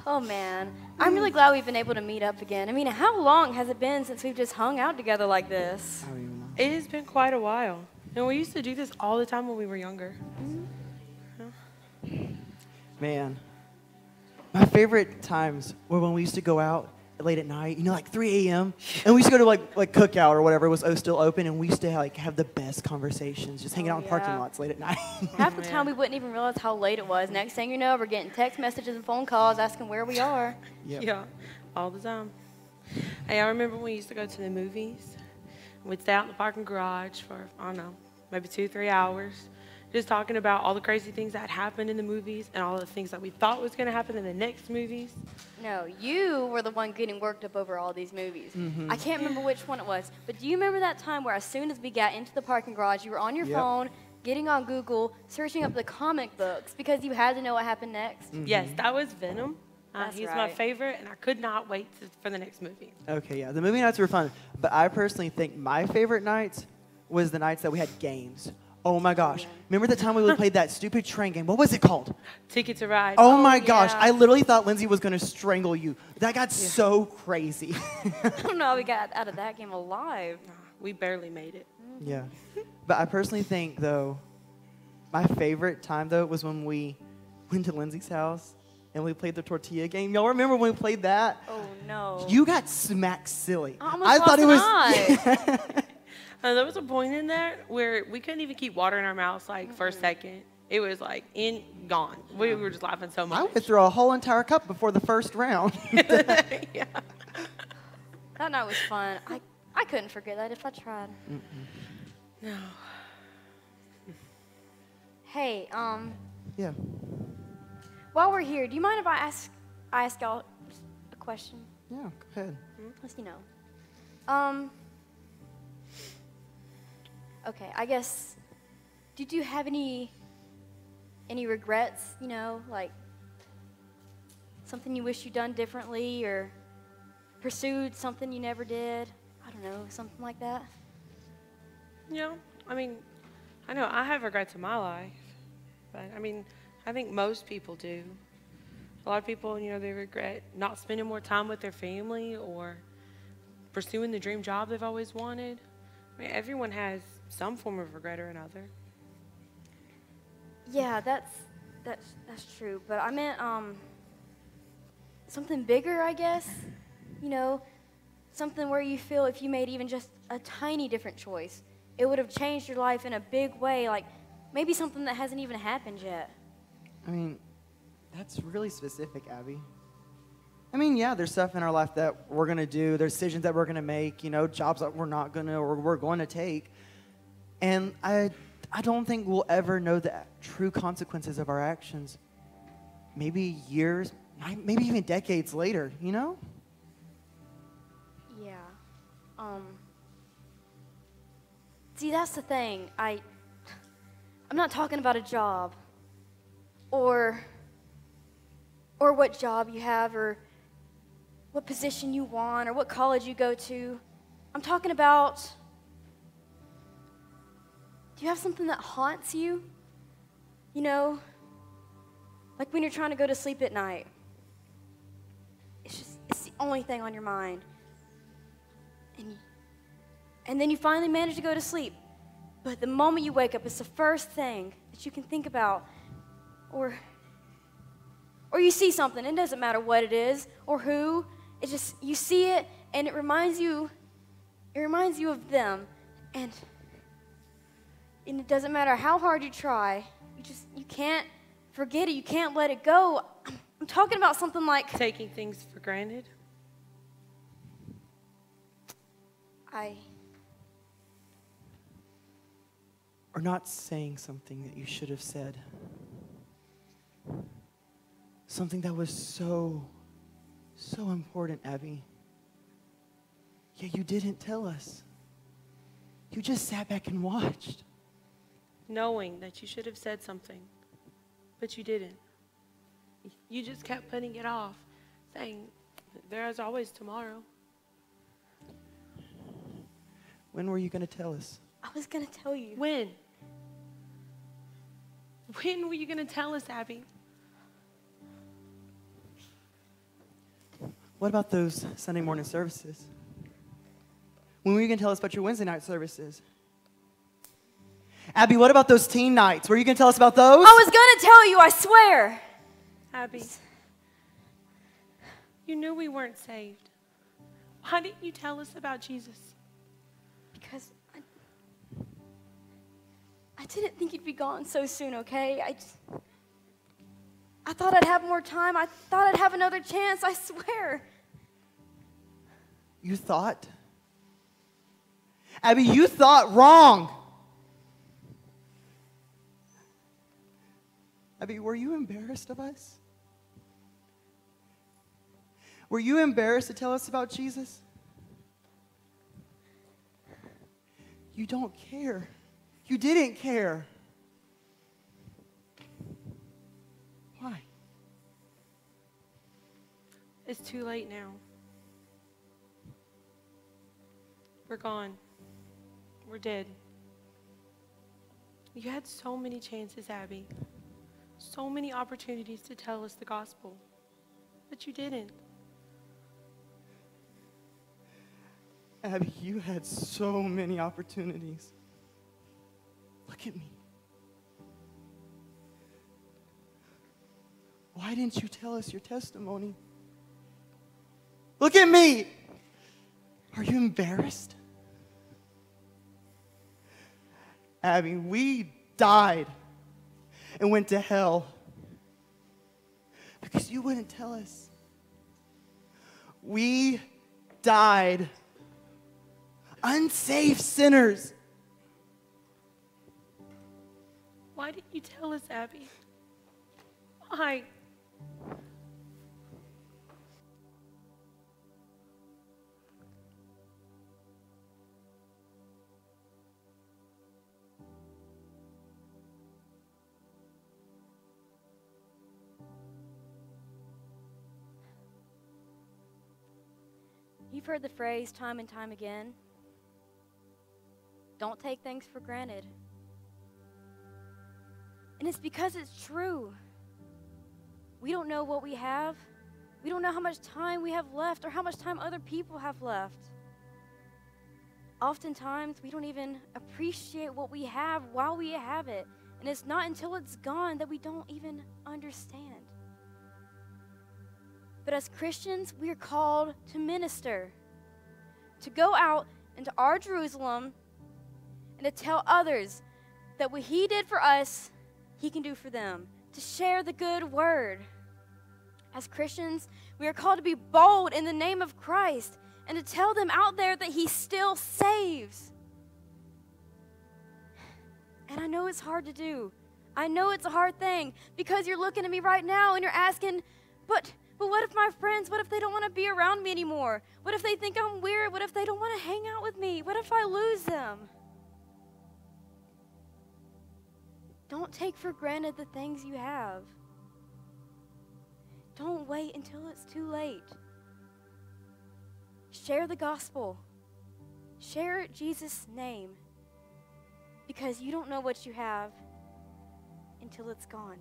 Oh, man. I'm really glad we've been able to meet up again. I mean, how long has it been since we've just hung out together like this? I don't even know. It has been quite a while. And we used to do this all the time when we were younger. Man, my favorite times were when we used to go out late at night, like 3 a.m. And we used to go to like cookout or whatever was still open, and we used to have the best conversations, just hanging out in parking lots late at night. Half the time we wouldn't even realize how late it was. Next thing you know, we're getting text messages and phone calls asking where we are. Yep. Yeah, all the time. Hey, I remember when we used to go to the movies. We'd stay out in the parking garage for, I don't know, maybe 2-3 hours, just talking about all the crazy things that happened in the movies and all the things that we thought was going to happen in the next movies. No, you were the one getting worked up over all these movies. I can't remember which one it was, but do you remember that time where as soon as we got into the parking garage, you were on your phone, getting on Google, searching up the comic books because you had to know what happened next? Yes, that was Venom. He's my right. favorite, and I could not wait for the next movie. Okay, yeah, the movie nights were fun, but I personally think my favorite nights was the nights that we had games. Oh my gosh. Remember the time we played that stupid train game? What was it called? Ticket to Ride. Oh my gosh. yeah. I literally thought Lindsay was going to strangle you. That got so crazy. I don't know how we got out of that game alive. We barely made it. Yeah. But I personally think, though, my favorite time, though, was when we went to Lindsay's house and we played the tortilla game. Y'all remember when we played that? Oh, no. You got smacked silly. I almost lost an eye. There was a point in there where we couldn't even keep water in our mouths for a second. It was gone. We were just laughing so much. I would throw a whole entire cup before the first round. Yeah. That night was fun. I couldn't forget that if I tried. No. Hey, Yeah. while we're here, do you mind if I ask y'all a question? Yeah, go ahead. Just, okay, I guess, did you have any regrets, like something you wish you'd done differently or pursued something you never did? I don't know, something like that? Yeah, I mean, I know I have regrets in my life, but I mean, I think most people do. A lot of people, they regret not spending more time with their family or pursuing the dream job they've always wanted. I mean, everyone has some form of regret or another. Yeah, that's true. But I meant something bigger, I guess. Something where you feel if you made even just a tiny different choice, it would have changed your life in a big way. Like maybe something that hasn't even happened yet. I mean, that's really specific, Abby. I mean, yeah, there's stuff in our life that we're going to do. There's decisions that we're going to make, jobs that we're not going to or we're going to take. And I don't think we'll ever know the true consequences of our actions. Maybe years, maybe even decades later, Yeah. See, that's the thing. I'm not talking about a job or what job you have or what position you want or what college you go to. I'm talking about, do you have something that haunts you? Like when you're trying to go to sleep at night. It's the only thing on your mind. And then you finally manage to go to sleep. But the moment you wake up, it's the first thing that you can think about. Or you see something, it doesn't matter what it is or who. It's just, you see it and it reminds you of them. And it doesn't matter how hard you try, you can't forget it, you can't let it go. I'm talking about something like Taking things for granted. Or not saying something that you should have said. Something that was so important, Abby. Yet you didn't tell us. You just sat back and watched. Knowing that you should have said something, but you didn't. You just kept putting it off, saying, there is always tomorrow. When were you going to tell us? I was going to tell you. When? When were you going to tell us, Abby? What about those Sunday morning services? When were you going to tell us about your Wednesday night services? Abby, what about those teen nights? Were you going to tell us about those? I was going to tell you, I swear. Abby, you knew we weren't saved. Why didn't you tell us about Jesus? Because I didn't think you'd be gone so soon, okay? I thought I'd have more time. I thought I'd have another chance, I swear. You thought? Abby, you thought wrong. Abby, were you embarrassed of us? Were you embarrassed to tell us about Jesus? You don't care. You didn't care. Why? It's too late now. We're gone. We're dead. You had so many chances, Abby. So many opportunities to tell us the gospel. But you didn't. Abby, you had so many opportunities. Look at me. Why didn't you tell us your testimony? Look at me. Are you embarrassed? Abby, we died and went to hell because you wouldn't tell us. We died unsaved sinners. Why didn't you tell us, Abby? Why? You've heard the phrase time and time again. Don't take things for granted. And it's because it's true. We don't know what we have. We don't know how much time we have left or how much time other people have left. Oftentimes, we don't even appreciate what we have while we have it. And it's not until it's gone that we don't even understand. But as Christians, we are called to minister, to go out into our Jerusalem and to tell others that what He did for us, He can do for them, to share the good word. As Christians, we are called to be bold in the name of Christ and to tell them out there that He still saves. And I know it's hard to do. I know it's a hard thing because you're looking at me right now and you're asking, but what if my friends, what if they don't want to be around me anymore? What if they think I'm weird? What if they don't want to hang out with me? What if I lose them? Don't take for granted the things you have. Don't wait until it's too late. Share the gospel. Share Jesus' name. Because you don't know what you have until it's gone.